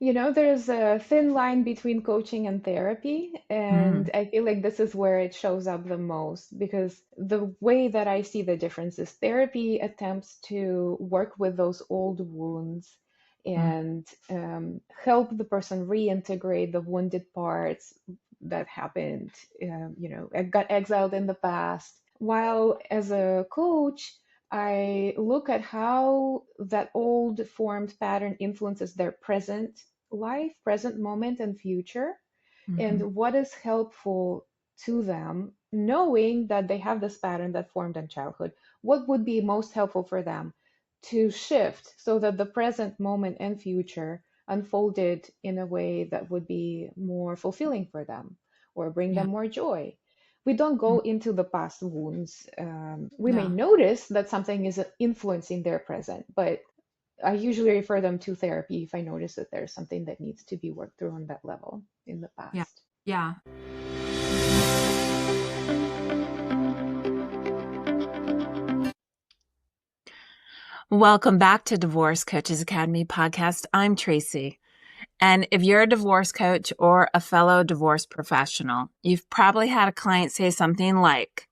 There's a thin line between coaching and therapy, and Mm, I feel like this is where it shows up the most because the way that I see the difference is therapy attempts to work with those old wounds mm, and help the person reintegrate the wounded parts that happened, got exiled in the past. While as a coach, I look at how that old formed pattern influences their present life, present moment, and future, mhm. and what is helpful to them, knowing that they have this pattern that formed in childhood. What would be most helpful for them to shift so that the present moment and future unfolded in a way that would be more fulfilling for them or bring Yeah. them more joy? We don't Mm, go into the past wounds. We may no. notice that something is influencing their present, but I usually refer them to therapy if I notice that there's something that needs to be worked through on that level in the Yeah. past. Yeah. Welcome back to Divorce Coaches Academy podcast. I'm Tracy. And if you're a divorce coach or a fellow divorce professional, you've probably had a client say something like,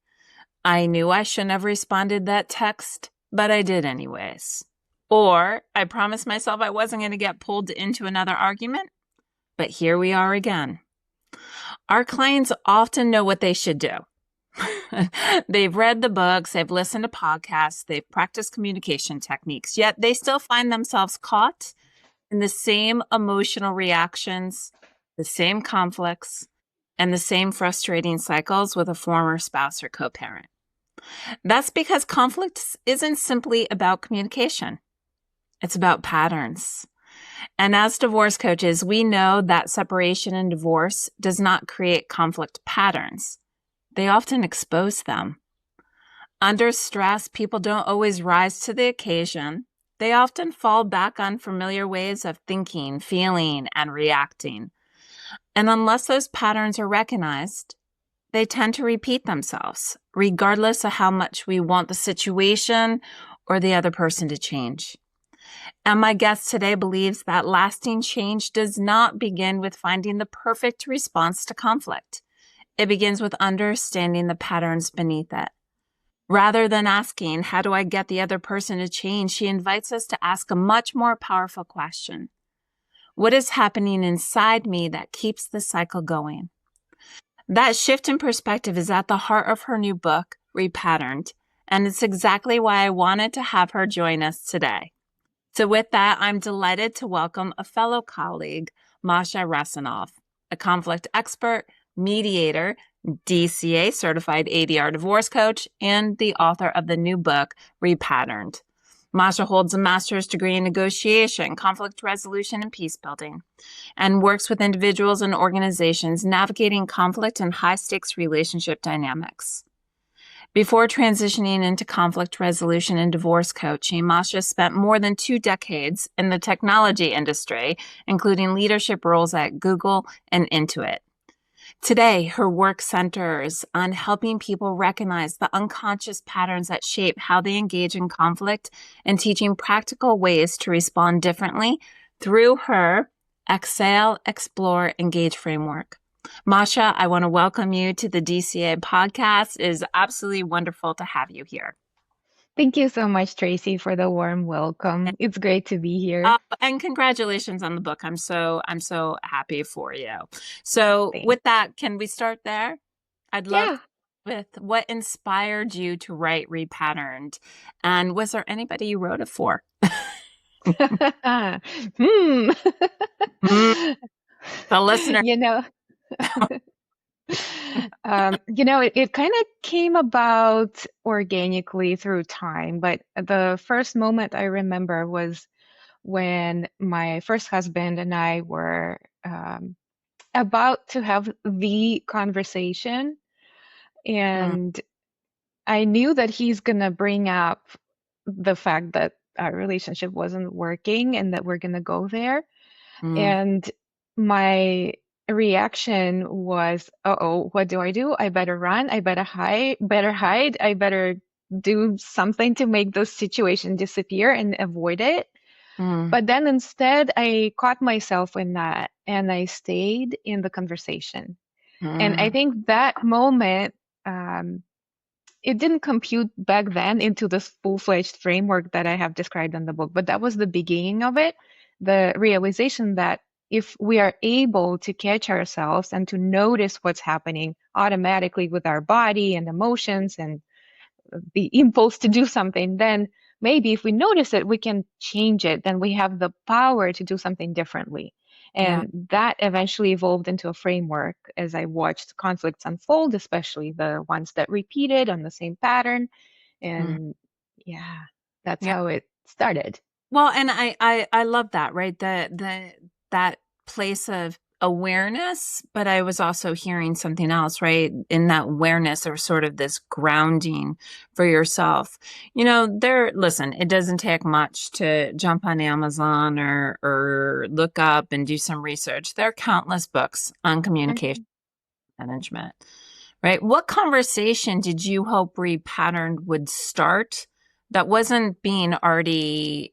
I knew I shouldn't have responded that text, but I did anyways. Or I promised myself I wasn't going to get pulled into another argument, but here we are again. Our clients often know what they should do. They've read the books, they've listened to podcasts, they've practiced communication techniques, yet they still find themselves caught in the same emotional reactions, the same conflicts, and the same frustrating cycles with a former spouse or co-parent. That's because conflict isn't simply about communication. It's about patterns. And as divorce coaches, we know that separation and divorce does not create conflict patterns. They often expose them. Under stress, people don't always rise to the occasion. They often fall back on familiar ways of thinking, feeling, and reacting. And unless those patterns are recognized, they tend to repeat themselves, regardless of how much we want the situation or the other person to change. And my guest today believes that lasting change does not begin with finding the perfect response to conflict. It begins with understanding the patterns beneath it. Rather than asking, how do I get the other person to change? She invites us to ask a much more powerful question. What is happening inside me that keeps the cycle going? That shift in perspective is at the heart of her new book, Repatterned, and it's exactly why I wanted to have her join us today. So with that, I'm delighted to welcome a fellow colleague, Masha Rusanov, a conflict expert, mediator, DCA certified ADR divorce coach, and the author of the new book, Repatterned. Masha holds a master's degree in negotiation, conflict resolution, and peace building, and works with individuals and organizations navigating conflict and high-stakes relationship dynamics. Before transitioning into conflict resolution and divorce coaching, Masha spent more than 2 decades in the technology industry, including leadership roles at Google and Intuit. Today, her work centers on helping people recognize the unconscious patterns that shape how they engage in conflict and teaching practical ways to respond differently through her Exhale, Explore, Engage framework. Masha, I want to welcome you to the DCA podcast. It is absolutely wonderful to have you here. Thank you so much, Tracy, for the warm welcome. It's great to be here. And congratulations on the book. I'm so happy for you. So Thanks. with that, can we start there? I'd love Yeah. with what inspired you to write Repatterned, and was there anybody you wrote it for? Hmm. Mm, the listener. You know, it kind of came about organically through time, but the first moment I remember was when my first husband and I were about to have the conversation, Mm, and I knew that he's gonna bring up the fact that our relationship wasn't working and that we're gonna go there. mm, And my reaction was, uh-oh, what do? I better run, I better hide, I better do something to make this situation disappear and avoid it. Mm, But then instead, I caught myself in that and I stayed in the conversation. And I mm, think that moment, um, it didn't compute back then into this full-fledged framework that I have described in the book, but that was the beginning of it. The realization that if we are able to catch ourselves and to notice what's happening automatically with our body and emotions and the impulse to do something, then maybe if we notice it, we can change it. Then we have the power to do something differently. yeah. And that eventually evolved into a framework as I watched conflicts unfold, especially the ones that repeated on the same pattern. Mm, And yeah, that's yeah. how it started. Well, and I love that, right? That place of awareness, but I was also hearing something else, right? In that awareness or sort of this grounding for yourself. Listen, it doesn't take much to jump on Amazon or look up and do some research. There are countless books on communication Mhm. management, right? What conversation did you hope Repatterned would start that wasn't being already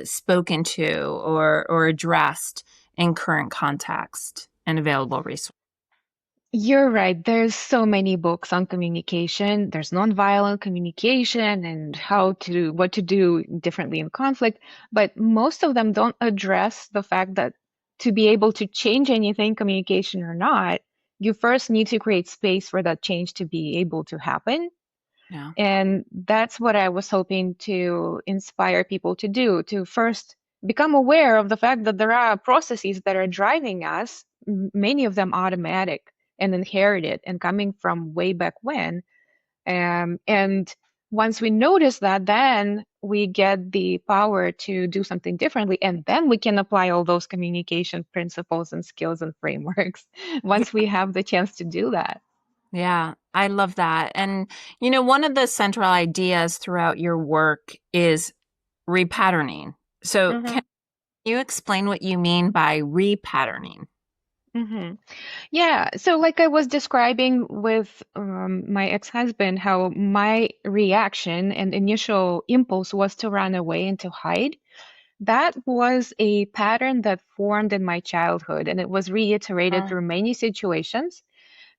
spoken to or addressed in current context and available resources? You're right. There's so many books on communication. There's nonviolent communication and what to do differently in conflict, but most of them don't address the fact that to be able to change anything, communication or not, you first need to create space for that change to be able to happen. Yeah. And that's what I was hoping to inspire people to do, to first become aware of the fact that there are processes that are driving us, many of them automatic and inherited and coming from way back when. And once we notice that, then we get the power to do something differently. And then we can apply all those communication principles and skills and frameworks once we have the chance to do that. Yeah, I love that. And, one of the central ideas throughout your work is repatterning. So, can you explain what you mean by repatterning? hmm Yeah, so like I was describing with my ex-husband, how my reaction and initial impulse was to run away and to hide. That was a pattern that formed in my childhood, and it was reiterated Uh, through many situations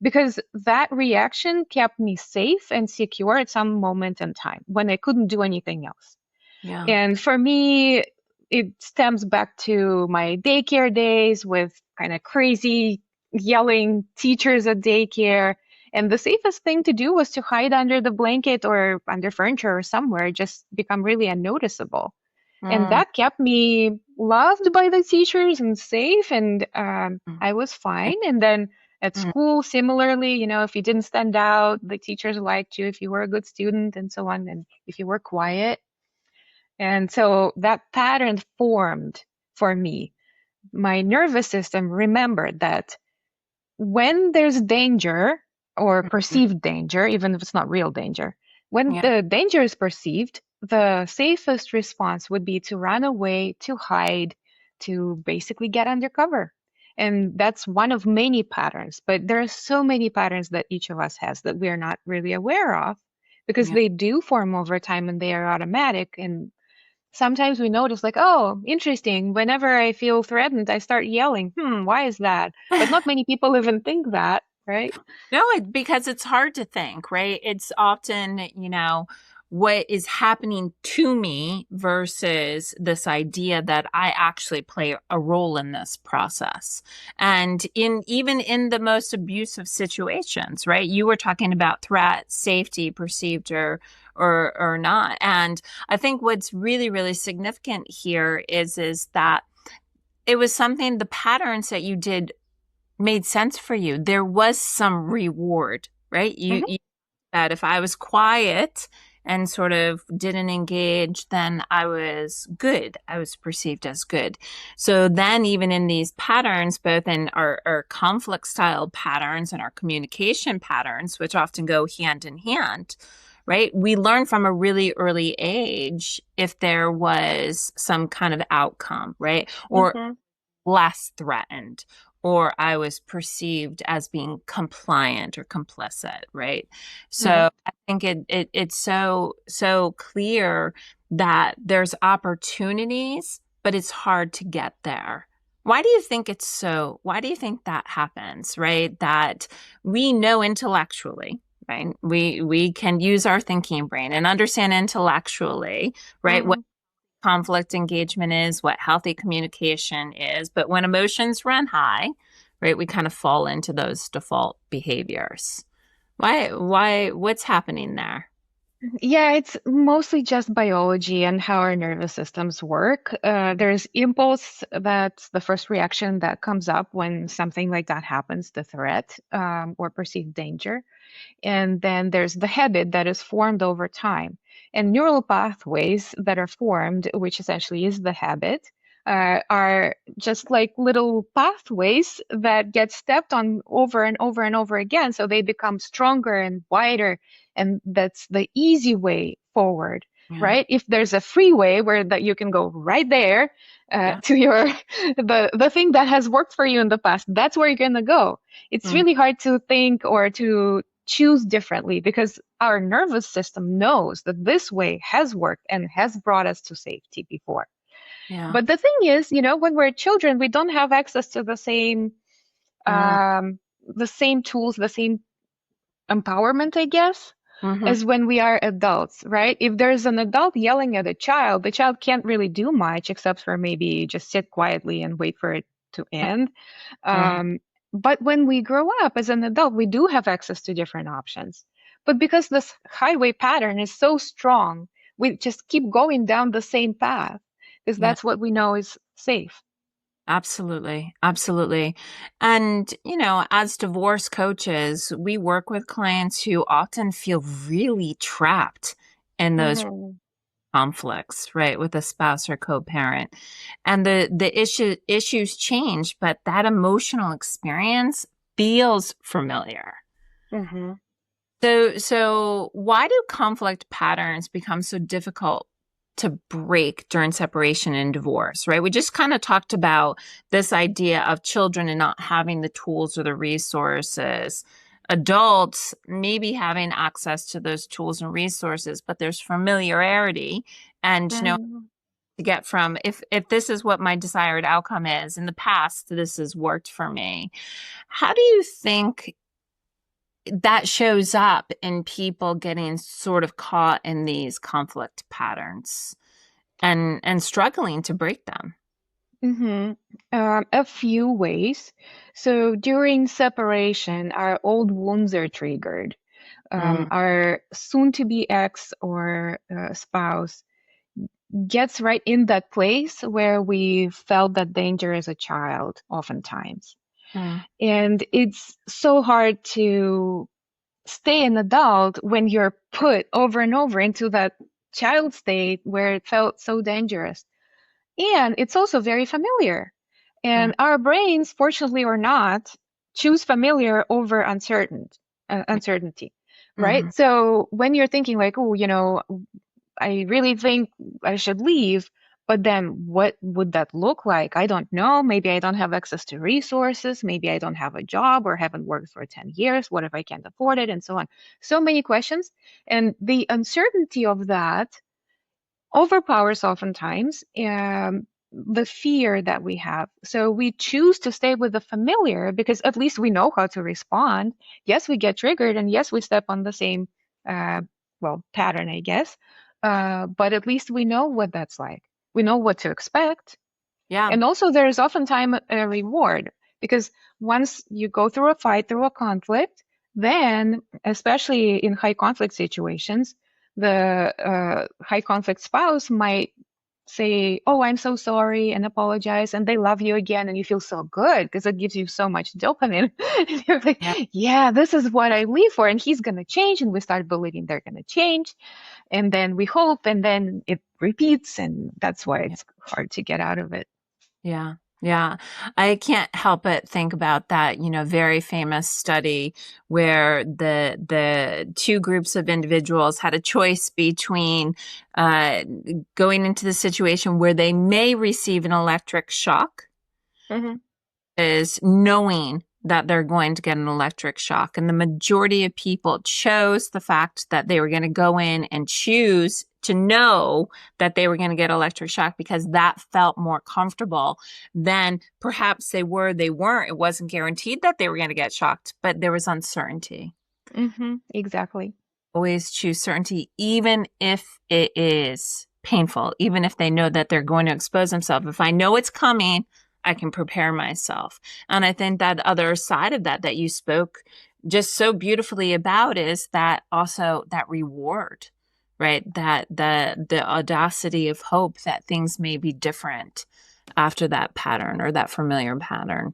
because that reaction kept me safe and secure at some moment in time when I couldn't do anything else. yeah. And for me, it stems back to my daycare days with kind of crazy yelling teachers at daycare. And the safest thing to do was to hide under the blanket or under furniture or somewhere, just become really unnoticeable. And Mm, that kept me loved by the teachers and safe, and mm, I was fine. And then at mm, school, similarly, if you didn't stand out, the teachers liked you if you were a good student and so on, and if you were quiet. And so that pattern formed for me. My nervous system remembered that when there's danger or mm, perceived danger, even if it's not real danger, when yeah. the danger is perceived, the safest response would be to run away, to hide, to basically get under cover. And that's one of many patterns, but there are so many patterns that each of us has that we're not really aware of because Yeah. they do form over time and they are automatic. And sometimes we notice, like, oh, interesting. Whenever I feel threatened, I start yelling. Why is that? But not many people even think that, right? No, because it's hard to think, right? It's often, what is happening to me versus this idea that I actually play a role in this process. And even in the most abusive situations, right? You were talking about threat, safety, perceived or not. And I think what's really, really significant here is that it was something, the patterns that you did made sense for you. There was some reward, right? hmm You said if I was quiet and sort of didn't engage, then I was good. I was perceived as good. So then, even in these patterns, both in our conflict style patterns and our communication patterns, which often go hand in hand, right? We learn from a really early age if there was some kind of outcome, right? Or hmm less threatened, or I was perceived as being compliant or complicit, right? hmm So I think it's so clear that there's opportunities, but it's hard to get there. Why do you think why do you think that happens, right? That we know intellectually, right? We can use our thinking brain and understand intellectually, right? What Mhm. conflict engagement is, what healthy communication is, but when emotions run high, right, we kind of fall into those default behaviors. What's happening there? Yeah, it's mostly just biology and how our nervous systems work. There's impulse, that's the first reaction that comes up when something like that happens, the threat or perceived danger. And then there's the habit that is formed over time. And neural pathways that are formed, which essentially is the habit, are just like little pathways that get stepped on over and over and over again. So they become stronger and wider. And that's the easy way forward, Yeah, right? If there's a freeway where that you can go right there yeah. to your the thing that has worked for you in the past, that's where you're gonna go. It's Mm, really hard to think or to choose differently because our nervous system knows that this way has worked and has brought us to safety before. yeah. But the thing is, when we're children, we don't have access to Mm, the same tools, the same empowerment, I guess, hmm. as when we are adults, right? If there's an adult yelling at a child, the child can't really do much except for maybe just sit quietly and wait for it to end. Hmm. Um, but when we grow up as an adult, we do have access to different options. But because this highway pattern is so strong, we just keep going down the same path because Yeah, that's what we know is safe. absolutely. Absolutely. And, as divorce coaches, we work with clients who often feel really trapped in those Hmm. conflicts, right, with a spouse or co-parent. And the issues change, but that emotional experience feels familiar. Hmm. So why do conflict patterns become so difficult to break during separation and divorce, right? We just kind of talked about this idea of children and not having the tools or the resources. Adults maybe having access to those tools and resources, but there's familiarity and Hmm. to get from if this is what my desired outcome is in the past, this has worked for me. How do you think that shows up in people getting sort of caught in these conflict patterns and struggling to break them? Hmm. A few ways. So during separation, our old wounds are triggered. Mm, Our soon-to-be ex or spouse gets right in that place where we felt that danger as a child, oftentimes. mm, And it's so hard to stay an adult when you're put over and over into that child state where it felt so dangerous. And it's also very familiar. mm, And our brains, fortunately or not, choose familiar over uncertainty, mhm. right? So when you're thinking like, oh, I really think I should leave, but then what would that look like? I don't know. Maybe I don't have access to resources. Maybe I don't have a job or haven't worked for 10 years. What if I can't afford it? And so on. So many questions. And the uncertainty of that overpowers oftentimes the fear that we have. So we choose to stay with the familiar because at least we know how to respond. Yes, we get triggered, and yes, we step on the same, uh, pattern, I guess. But at least we know what that's like. We know what to expect. Yeah. And also, there's oftentimes a reward because once you go through a fight, through a conflict, then, especially in high conflict situations, the high conflict spouse might say, "Oh, I'm so sorry," and apologize, and they love you again, and you feel so good because it gives you so much dopamine. And you're like, Yeah. "Yeah, this is what I live for," and he's gonna change, and we start believing they're gonna change, and then we hope, and then it repeats, and that's why Yeah. it's hard to get out of it. Yeah. Yeah. I can't help but think about that, very famous study where the two groups of individuals had a choice between uh, going into the situation where they may receive an electric shock Hmm. is knowing that they're going to get an electric shock. And the majority of people chose the fact that they were going to go in and choose to know that they were going to get electric shock because that felt more comfortable than perhaps they weren't. It wasn't guaranteed that they were going to get shocked, but there was uncertainty. Exactly. Always choose certainty, even if it is painful, even if they know that they're going to expose themselves. If I know it's coming, I can prepare myself. And I think that other side of that you spoke just so beautifully about is that also that reward, right? That the audacity of hope that things may be different after that pattern or that familiar pattern.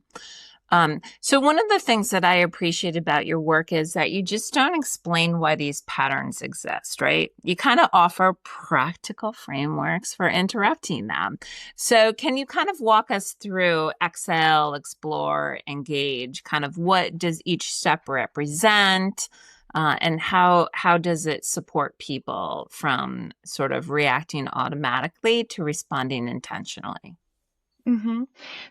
So one of the things that I appreciate about your work is that you just don't explain why these patterns exist, right? You kind of offer practical frameworks for interrupting them. So can you kind of walk us through exhale, explore, engage, kind of what does each step represent? And how does it support people from sort of reacting automatically to responding intentionally?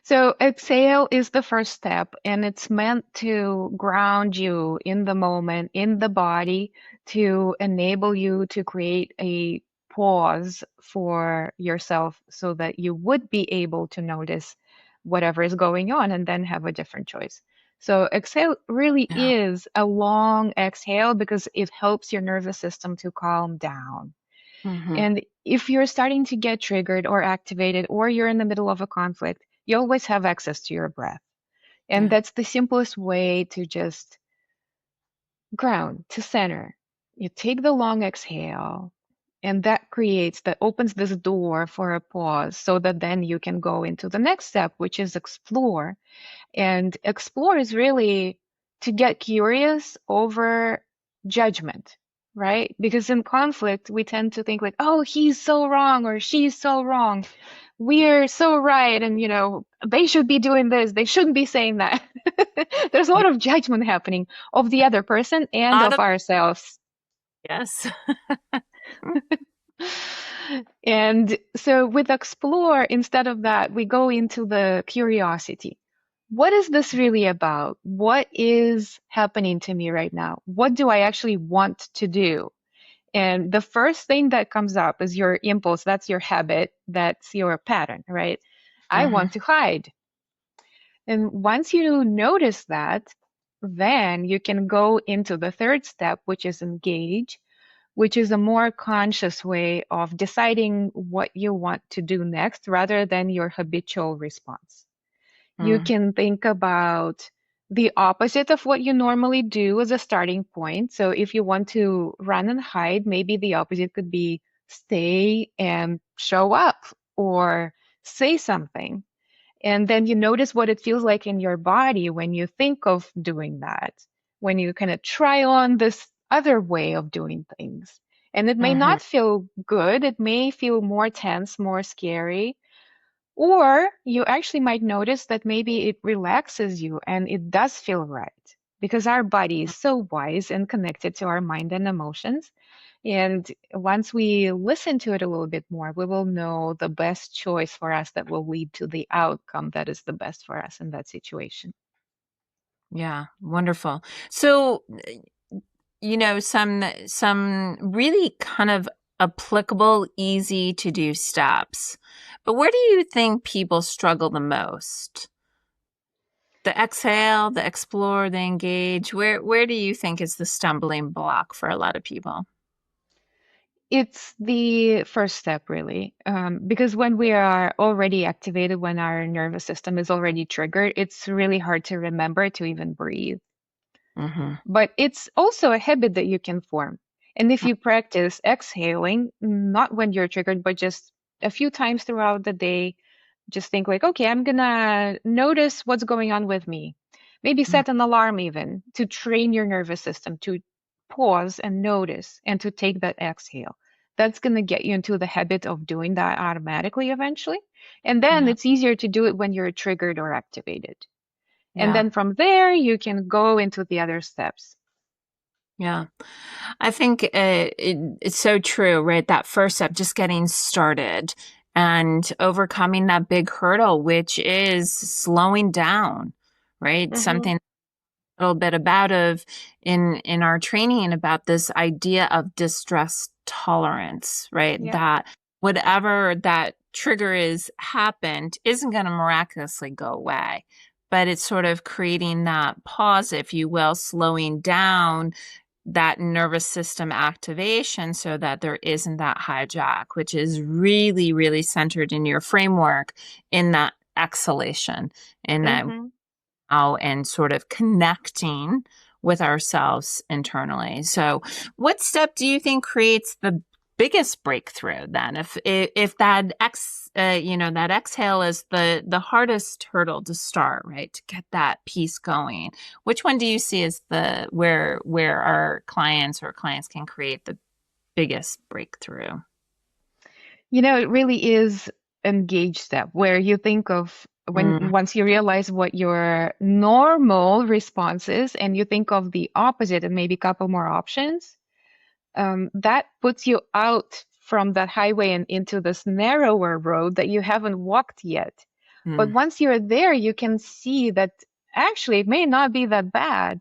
So exhale is the first step, and it's meant to ground you in the moment, in the body, to enable you to create a pause for yourself so that you would be able to notice whatever is going on and then have a different choice. So exhale really Yeah. is a long exhale because it helps your nervous system to calm down. Mm-hmm. And if you're starting to get triggered or activated, or you're in the middle of a conflict, you always have access to your breath. And Yeah. that's the simplest way to just ground, to center. You take the long exhale, and that opens this door for a pause so that then you can go into the next step, which is explore. And explore is really to get curious over judgment, right? Because in conflict, we tend to think like, oh, he's so wrong or she's so wrong. We're so right. And, they should be doing this. They shouldn't be saying that. There's a Yeah. lot of judgment happening of the other person and Lot of of ourselves. yes. And so with explore, instead of that, we go into the curiosity. What is this really about? What is happening to me right now? What do I actually want to do? And the first thing that comes up is your impulse. That's your habit. That's your pattern, right? I Mm-hmm. want to hide. And once you notice that, then you can go into the third step, which is engage, which is a more conscious way of deciding what you want to do next rather than your habitual response. You Mm. can think about the opposite of what you normally do as a starting point. So if you want to run and hide, maybe the opposite could be stay and show up or say something. And then you notice what it feels like in your body when you think of doing that, when you kind of try on this other way of doing things. And it may Mm-hmm. not feel good, it may feel more tense, more scary, or you actually might notice that maybe it relaxes you and it does feel right because our body is so wise and connected to our mind and emotions. And once we listen to it a little bit more, we will know the best choice for us that will lead to the outcome that is the best for us in that situation. Yeah, wonderful. So, some really kind of applicable, easy to do steps. But where do you think people struggle the most? The exhale, the explore, the engage. Where do you think is the stumbling block for a lot of people? It's the first step, really, because when we are already activated, when our nervous system is already triggered, it's really hard to remember to even breathe. Mm-hmm. But it's also a habit that you can form. And if you practice exhaling, not when you're triggered, but just a few times throughout the day, just think like, okay, I'm gonna notice what's going on with me. Maybe set an alarm even to train your nervous system to pause and notice and to take that exhale. That's gonna get you into the habit of doing that automatically eventually. And then Yeah, it's easier to do it when you're triggered or activated. And yeah, then from there, you can go into the other steps. yeah. I think it's so true, right? That first step, just getting started and overcoming that big hurdle, which is slowing down, right? Hmm. Something a little bit about of in our training about this idea of distress tolerance, right? Yeah. That whatever that trigger is happened isn't going to miraculously go away, but it's sort of creating that pause, if you will, slowing down that nervous system activation so that there isn't that hijack, which is really, really centered in your framework in that exhalation, in that Mm-hmm. out and sort of connecting with ourselves internally. So, what step do you think creates the biggest breakthrough then? If that that exhale is the hardest hurdle to start, right? To get that piece going. Which one do you see as the where our clients can create the biggest breakthrough? It really is engage step where you think of when Mm, once you realize what your normal response is and you think of the opposite and maybe a couple more options, that puts you out from that highway and into this narrower road that you haven't walked yet. But mm, once you're there, you can see that actually it may not be that bad. yeah.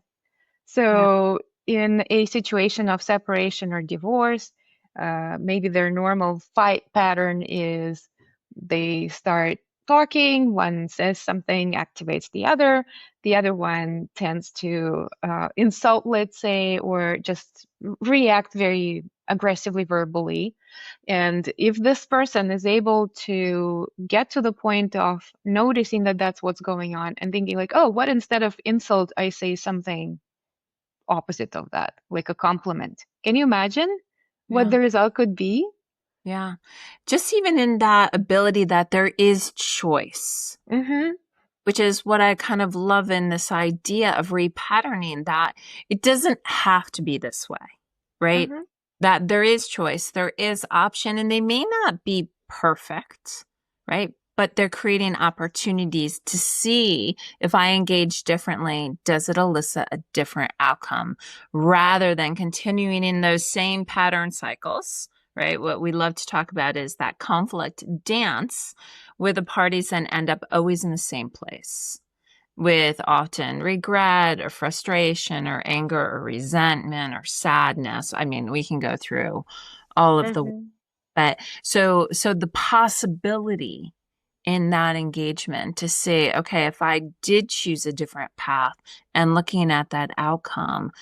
So, in a situation of separation or divorce, maybe their normal fight pattern is they start talking, one says something, activates the other one tends to insult, let's say, or just react very aggressively verbally. And if this person is able to get to the point of noticing that that's what's going on and thinking, like, oh, what instead of insult, I say something opposite of that, like a compliment. Can you imagine what Yeah. the result could be? Yeah. Just even in that ability that there is choice, Mm-hmm. which is what I kind of love in this idea of repatterning, that it doesn't have to be this way, right? Mm-hmm. That there is choice, there is option, and they may not be perfect, right? But they're creating opportunities to see if I engage differently, does it elicit a different outcome rather than continuing in those same pattern cycles, right? What we love to talk about is that conflict dance where the parties then end up always in the same place with often regret or frustration or anger or resentment or sadness. I mean, we can go through all of the, Mm-hmm. but so the possibility in that engagement to say, okay, if I did choose a different path and looking at that outcome,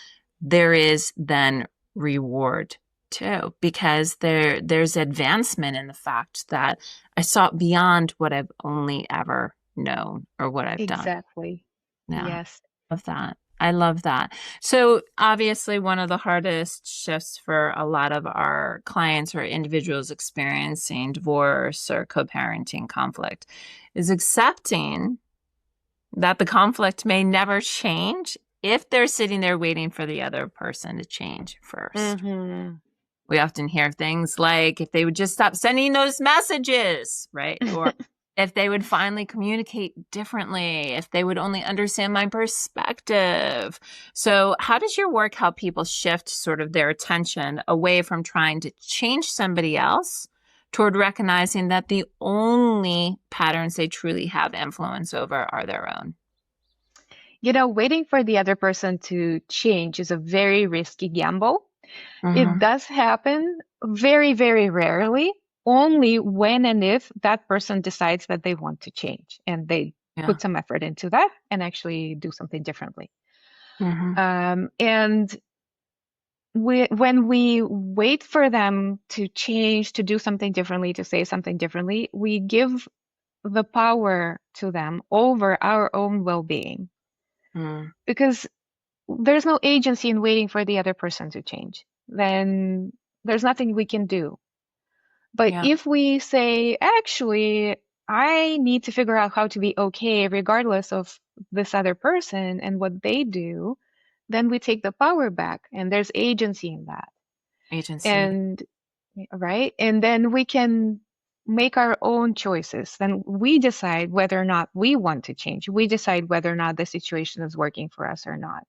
there is then reward too, because there's advancement in the fact that I saw beyond what I've only ever known or what I've done. Exactly. Yeah, Yes. love that. I love that. So obviously one of the hardest shifts for a lot of our clients or individuals experiencing divorce or co-parenting conflict is accepting that the conflict may never change if they're sitting there waiting for the other person to change first. Mm-hmm. We often hear things like if they would just stop sending those messages, right? Or if they would finally communicate differently, if they would only understand my perspective. So, how does your work help people shift sort of their attention away from trying to change somebody else toward recognizing that the only patterns they truly have influence over are their own? Waiting for the other person to change is a very risky gamble. It Mm-hmm. does happen very, very rarely, only when and if that person decides that they want to change and they Yeah. put some effort into that and actually do something differently. Mm-hmm. And when we wait for them to change, to do something differently, to say something differently, we give the power to them over our own well being Mm. because there's no agency in waiting for the other person to change. Then there's nothing we can do. But Yeah. if we say, actually, I need to figure out how to be okay regardless of this other person and what they do, then we take the power back and there's agency in that. Agency. And right. And then we can make our own choices. Then we decide whether or not we want to change. We decide whether or not the situation is working for us or not.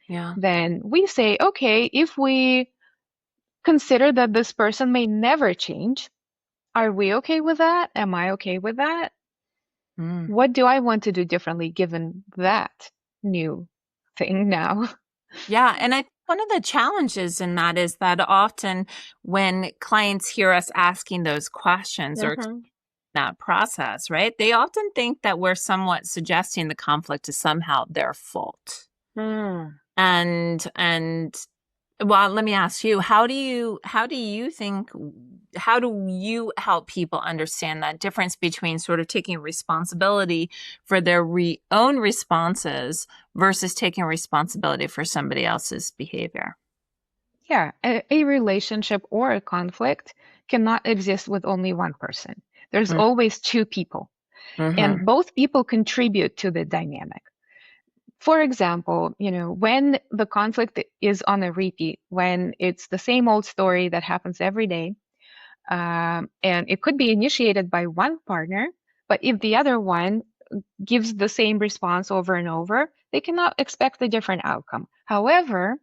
Yeah. Then we say, okay, if we consider that this person may never change, are we okay with that? Am I okay with that? Mm. What do I want to do differently given that new thing now? Yeah, and One of the challenges in that is that often when clients hear us asking those questions or Mm-hmm. that process, right, they often think that we're somewhat suggesting the conflict is somehow their fault. Mm. And well, let me ask you, how do you help people understand that difference between sort of taking responsibility for their own responses versus taking responsibility for somebody else's behavior? Yeah, a relationship or a conflict cannot exist with only one person. There's always two people, Mm-hmm. and both people contribute to the dynamic. For example, when the conflict is on a repeat, when it's the same old story that happens every day, and it could be initiated by one partner, but if the other one gives the same response over and over, they cannot expect a different outcome. However,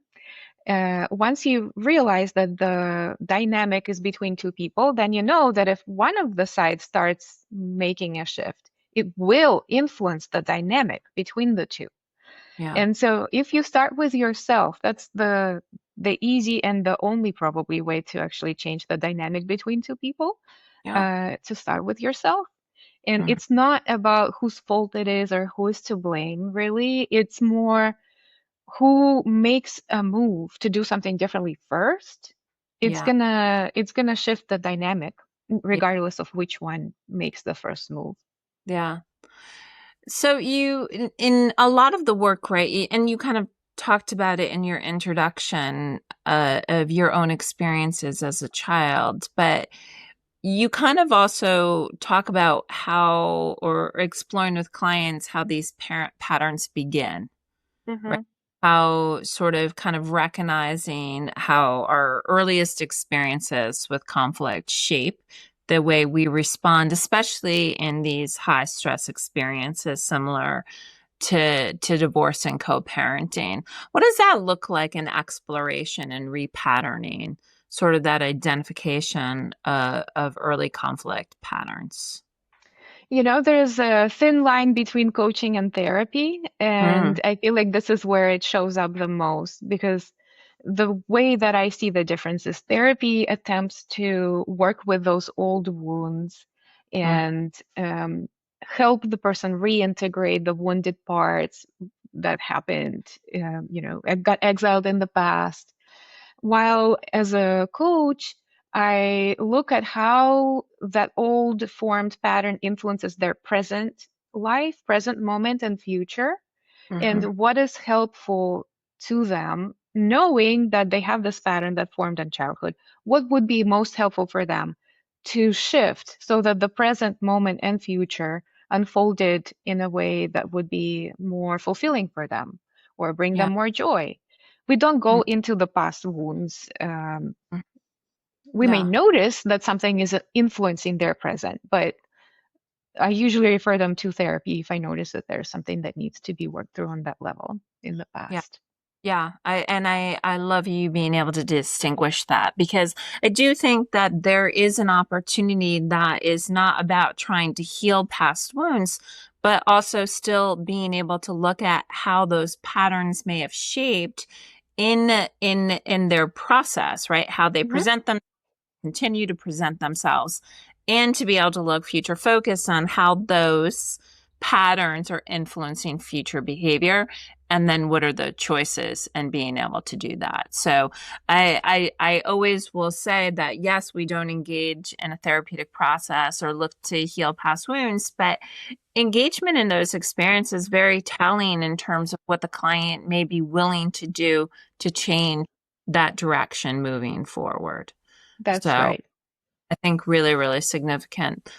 once you realize that the dynamic is between two people, then you know that if one of the sides starts making a shift, it will influence the dynamic between the two. Yeah. And so if you start with yourself, that's the easy and the only probably way to actually change the dynamic between two people, Yeah. to start with yourself. And Mhm. it's not about whose fault it is or who is to blame, really. It's more who makes a move to do something differently first. It's Yeah. gonna it's gonna shift the dynamic Yeah. regardless of which one makes the first move. Yeah. So in a lot of the work, right, and you kind of talked about it in your introduction of your own experiences as a child, but you kind of also talk about how or exploring with clients how these parent patterns begin, right? Hmm. How sort of kind of recognizing how our earliest experiences with conflict shape the way we respond, especially in these high stress experiences similar to divorce and co-parenting. What does that look like in exploration and repatterning, sort of that identification of early conflict patterns? There's a thin line between coaching and therapy, Mm, and I feel like this is where it shows up the most because the way that I see the difference is therapy attempts to work with those old wounds mm, and help the person reintegrate the wounded parts that happened, got exiled in the past. While as a coach, I look at how that old formed pattern influences their present life, present moment, and future, mhm. and what is helpful to them, knowing that they have this pattern that formed in childhood. What would be most helpful for them to shift so that the present moment and future unfolded in a way that would be more fulfilling for them or bring Yeah. them more joy? We don't Mm, go into the past wounds. mm. We may Yeah. notice that something is influencing their present, but I usually refer them to therapy if I notice that there's something that needs to be worked through on that level in the Yeah. past. Yeah, I love you being able to distinguish that because I do think that there is an opportunity that is not about trying to heal past wounds, but also still being able to look at how those patterns may have shaped in their process, right? How they Hmm. present them, continue to present themselves, and to be able to look future focused on how those patterns are influencing future behavior, and then what are the choices and being able to do that. So I always will say that yes, we don't engage in a therapeutic process or look to heal past wounds, but engagement in those experiences is very telling in terms of what the client may be willing to do to change that direction moving forward. That's So right. I think really, really significant.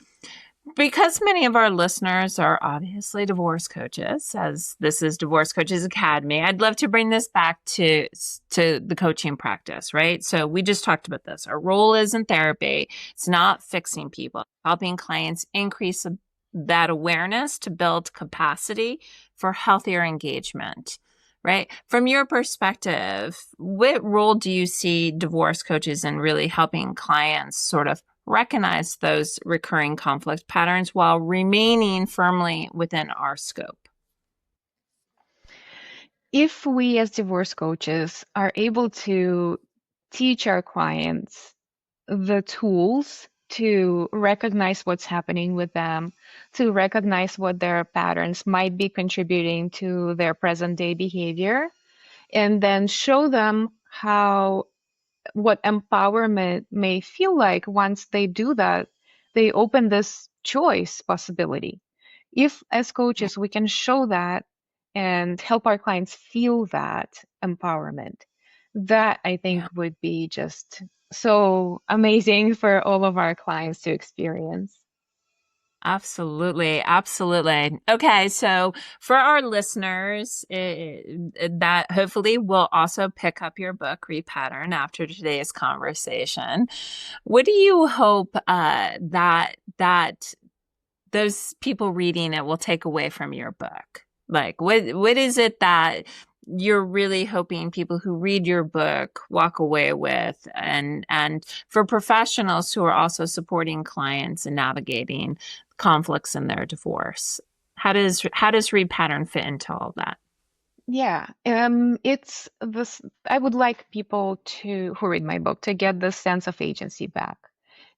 Because many of our listeners are obviously divorce coaches, as this is Divorce Coaches Academy, I'd love to bring this back to the coaching practice, right? So we just talked about this. Our role is in therapy. It's not fixing people, helping clients increase that awareness to build capacity for healthier engagement, right? From your perspective, what role do you see divorce coaches in really helping clients sort of recognize those recurring conflict patterns while remaining firmly within our scope? if we as divorce coaches are able to teach our clients the tools to recognize what's happening with them, to recognize what their patterns might be contributing to their present day behavior, and then show them how what empowerment may feel like once they do that, they open this choice possibility. If, as coaches, we can show that and help our clients feel that empowerment, that I think Yeah. would be just so amazing for all of our clients to experience. Absolutely. Absolutely. Okay. So for our listeners that hopefully will also pick up your book, Repattern, after today's conversation, what do you hope that those people reading it will take away from your book? Like, what is it that you're really hoping people who read your book walk away with? And for professionals who are also supporting clients and navigating conflicts in their divorce, how does Repattern fit into all that? Yeah, it's this. I would like people to who read my book to get this sense of agency back,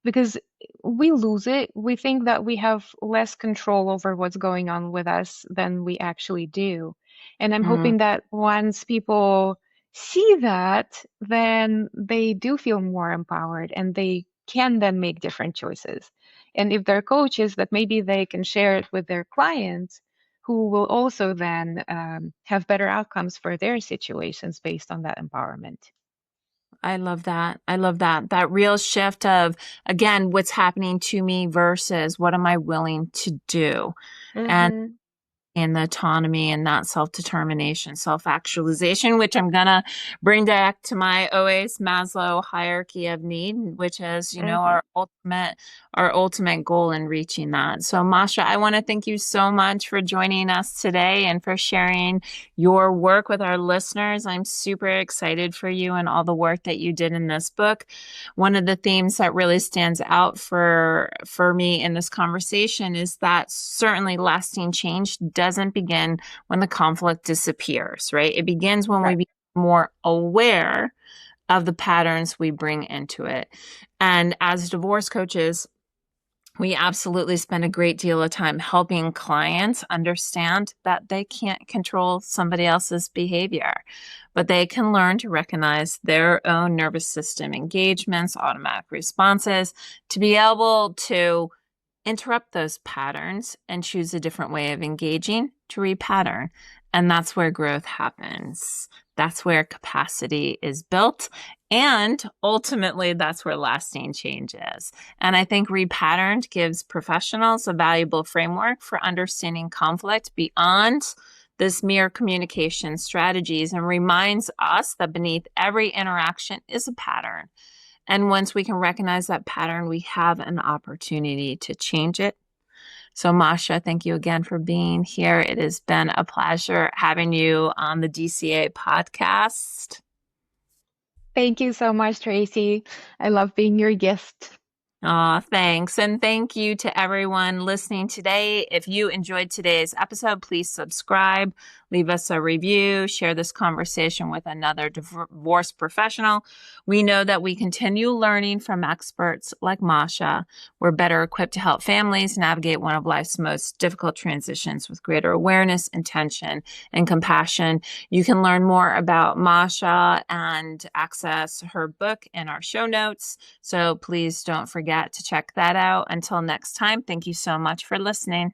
because we lose it. We think that we have less control over what's going on with us than we actually do. And I'm Mm, hoping that once people see that, then they do feel more empowered and they can then make different choices. And if they're coaches, that maybe they can share it with their clients who will also then have better outcomes for their situations based on that empowerment. I love that. I love that. That real shift of, again, what's happening to me versus what am I willing to do? And Mm-hmm. the autonomy and that self-determination, self-actualization, which I'm gonna bring back to my OA's Maslow hierarchy of need, which is, Mm-hmm. our ultimate goal in reaching that. So Masha, I want to thank you so much for joining us today and for sharing your work with our listeners. I'm super excited for you and all the work that you did in this book. One of the themes that really stands out for me in this conversation is that certainly lasting change doesn't begin when the conflict disappears, right? It begins when we Right. become more aware of the patterns we bring into it. And as divorce coaches, we absolutely spend a great deal of time helping clients understand that they can't control somebody else's behavior, but they can learn to recognize their own nervous system engagements, automatic responses, to be able to interrupt those patterns and choose a different way of engaging to repattern. And that's where growth happens. That's where capacity is built. And ultimately, that's where lasting change is. And I think Repatterned gives professionals a valuable framework for understanding conflict beyond this mere communication strategies and reminds us that beneath every interaction is a pattern. And once we can recognize that pattern, we have an opportunity to change it. So, Masha, thank you again for being here. It has been a pleasure having you on the DCA podcast. Thank you so much, Tracy. I love being your guest. Aw, thanks. And thank you to everyone listening today. If you enjoyed today's episode, please subscribe, leave us a review, share this conversation with another divorce professional. We know that we continue learning from experts like Masha. We're better equipped to help families navigate one of life's most difficult transitions with greater awareness, intention, and compassion. You can learn more about Masha and access her book in our show notes. So please don't forget to check that out. Until next time, thank you so much for listening.